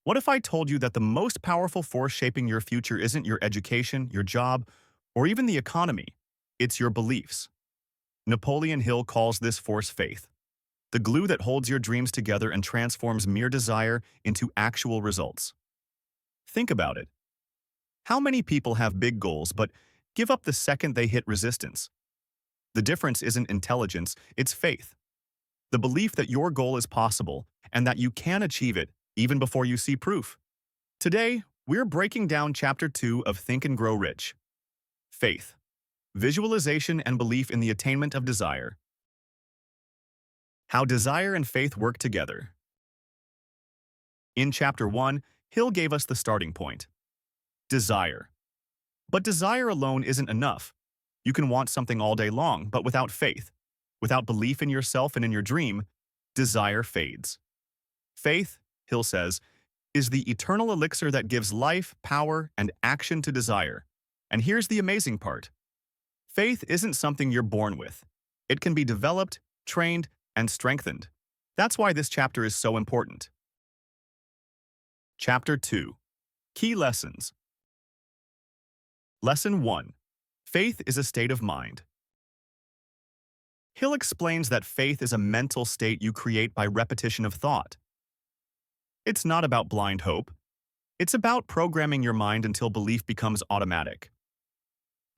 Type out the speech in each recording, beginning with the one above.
What if I told you that the most powerful force shaping your future isn't your education, your job, or even the economy? It's your beliefs. Napoleon Hill calls this force faith, the glue that holds your dreams together and transforms mere desire into actual results. Think about it. How many people have big goals but give up the second they hit resistance? The difference isn't intelligence, it's faith. The belief that your goal is possible and that you can achieve it even before you see proof. Today, we're breaking down Chapter 2 of Think and Grow Rich. Faith, visualization and belief in the attainment of desire. How desire and faith work together. In Chapter 1, Hill gave us the starting point. Desire. But desire alone isn't enough. You can want something all day long, but without faith, without belief in yourself and in your dream, desire fades. Faith, Hill says, is the eternal elixir that gives life, power, and action to desire. And here's the amazing part. Faith isn't something you're born with. It can be developed, trained, and strengthened. That's why this chapter is so important. Chapter 2. Key Lessons. Lesson 1. Faith is a state of mind. Hill explains that faith is a mental state you create by repetition of thought. It's not about blind hope. It's about programming your mind until belief becomes automatic.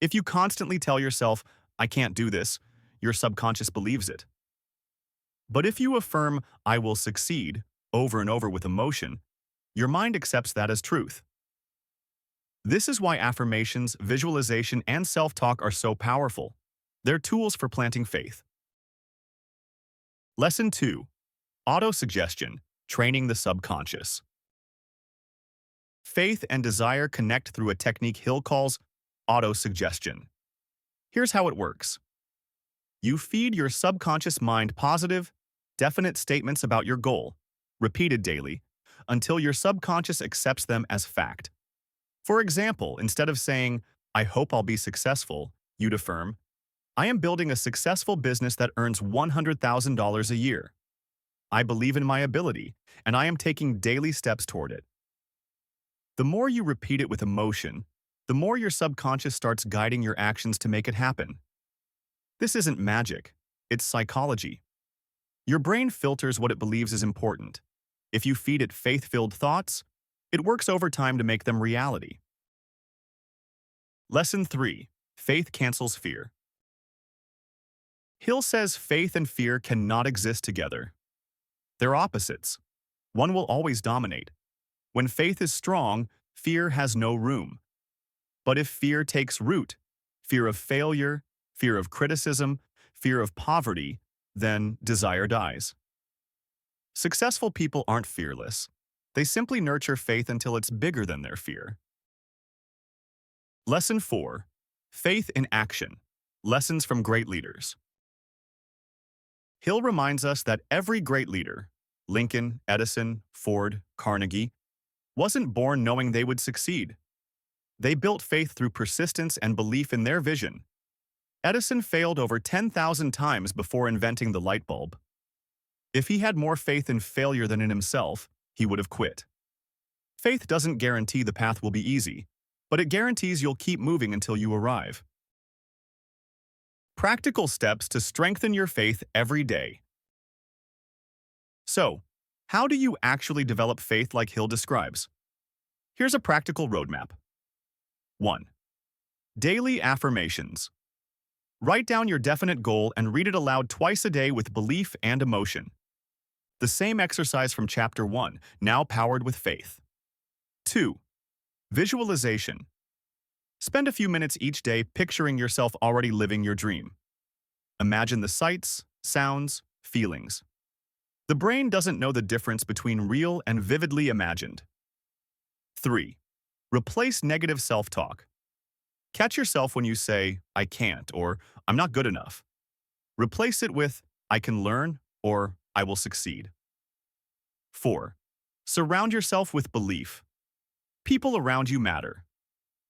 If you constantly tell yourself, "I can't do this," your subconscious believes it. But if you affirm, "I will succeed," over and over with emotion, your mind accepts that as truth. This is why affirmations, visualization, and self-talk are so powerful. They're tools for planting faith. Lesson 2. Autosuggestion, training the subconscious. Faith and desire connect through a technique Hill calls autosuggestion. Here's how it works. You feed your subconscious mind positive, definite statements about your goal, repeated daily, until your subconscious accepts them as fact. For example, instead of saying, "I hope I'll be successful," you'd affirm, "I am building a successful business that earns $100,000 a year. I believe in my ability, and I am taking daily steps toward it." The more you repeat it with emotion, the more your subconscious starts guiding your actions to make it happen. This isn't magic, it's psychology. Your brain filters what it believes is important. If you feed it faith-filled thoughts, it works overtime to make them reality. Lesson 3. Faith cancels fear. Hill says faith and fear cannot exist together. They're opposites. One will always dominate. When faith is strong, fear has no room. But if fear takes root, fear of failure, fear of criticism, fear of poverty, then desire dies. Successful people aren't fearless. They simply nurture faith until it's bigger than their fear. Lesson 4. Faith in action. Lessons from great leaders. Hill reminds us that every great leader, Lincoln, Edison, Ford, Carnegie, wasn't born knowing they would succeed. They built faith through persistence and belief in their vision. Edison failed over 10,000 times before inventing the light bulb. If he had more faith in failure than in himself, he would have quit. Faith doesn't guarantee the path will be easy, but it guarantees you'll keep moving until you arrive. Practical steps to strengthen your faith every day. So, how do you actually develop faith like Hill describes? Here's a practical roadmap. 1. Daily affirmations. Write down your definite goal and read it aloud twice a day with belief and emotion. The same exercise from Chapter 1, now powered with faith. 2. Visualization. Spend a few minutes each day picturing yourself already living your dream. Imagine the sights, sounds, feelings. The brain doesn't know the difference between real and vividly imagined. 3. Replace negative self-talk. Catch yourself when you say, "I can't," or "I'm not good enough." Replace it with, "I can learn," or "I will succeed." 4. Surround yourself with belief. People around you matter.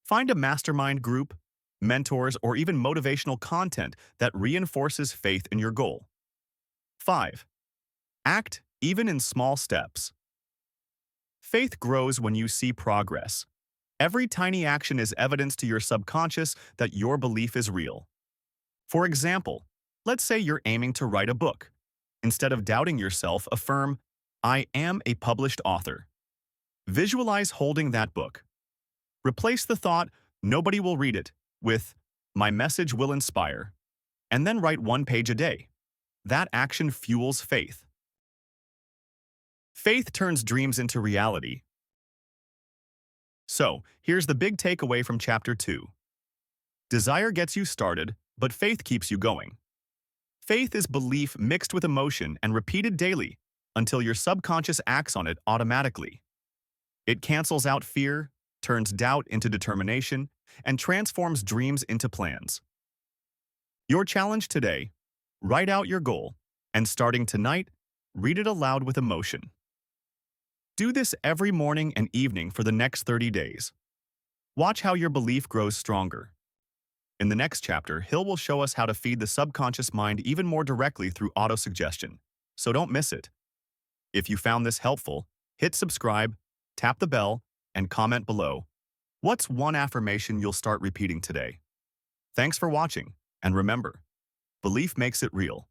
Find a mastermind group, mentors, or even motivational content that reinforces faith in your goal. 5. Act even in small steps. Faith grows when you see progress. Every tiny action is evidence to your subconscious that your belief is real. For example, let's say you're aiming to write a book. Instead of doubting yourself, affirm, "I am a published author." Visualize holding that book. Replace the thought, "Nobody will read it," with, "My message will inspire." And then write 1 page a day. That action fuels faith. Faith turns dreams into reality. So, here's the big takeaway from Chapter 2. Desire gets you started, but faith keeps you going. Faith is belief mixed with emotion and repeated daily until your subconscious acts on it automatically. It cancels out fear, turns doubt into determination, and transforms dreams into plans. Your challenge today: write out your goal, and starting tonight, read it aloud with emotion. Do this every morning and evening for the next 30 days. Watch how your belief grows stronger. In the next chapter, Hill will show us how to feed the subconscious mind even more directly through autosuggestion, so don't miss it. If you found this helpful, hit subscribe, tap the bell, and comment below. What's one affirmation you'll start repeating today? Thanks for watching, and remember, belief makes it real.